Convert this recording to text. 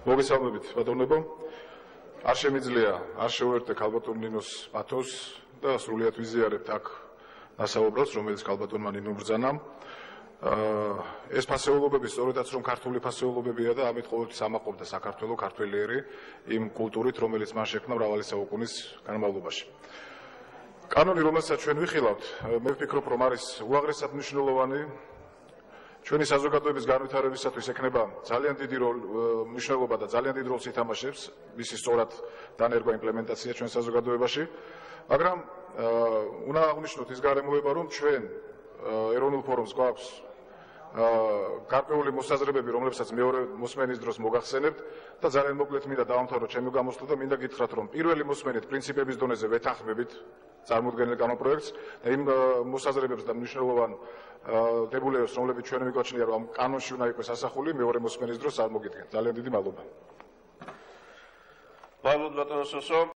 მოგესალმებით ბატონებო. არ შემიძლია არ შევერთე ქალბატონ ნინოს პათოს და სრულიად ვიზიარებთ აქ ნასაუბრებს, რომელიც ქალბატონმა ნინომ ბრძანა. ეს ფასეულობები სწორედაც რომ ქართული ფასეულობებია და ამით ყოველთვის ამაყობდა საქართველო ქართველიერი იმ კულტურით, რომელიც მან შექმნა მრავალი საუკუნის განმავლობაში. კანონი, რომელსაც ჩვენ ვიხილავთ, მე ვფიქრობ, რომ არის უაღრესად მნიშვნელოვანი ჩვენი საზოგადოების განვითარებისათვის ექნება ძალიან დიდი მნიშვნელობა და ძალიან დიდ როლს ითამაშებს მისი სწორად დანერგვა იმპლემენტაცია ჩვენ საზოგადოებაში, მაგრამ უნდა აღვნიშნოთ ის გარემოება, რომ ჩვენ ეროვნულ ფორუმს გვაქვს გარკვეული მოსაზრებები, რომლებსაც მეორე მოსმენის დროს მოგახსენებთ და ძალიან მოკლედ მინდა დავამთავრო ჩემი გამოსვლა და მინდა გითხრათ, რომ პირველი მოსმენით პრინციპების დონეზე ვეთანხმებით წარმოუდგენელ კანონპროექტს და იმ მოსაზრებებს და მნიშვნელოვან დებულებას, რომლებიც ჩვენ მიგვაჩნია, რომ ამ კანონში უნდა იყოს ასახული, მეორე მოსმენის დროს არ მოგიდგენთ. ძალიან დიდი მადლობა. მადლობა ბატონო სოსო.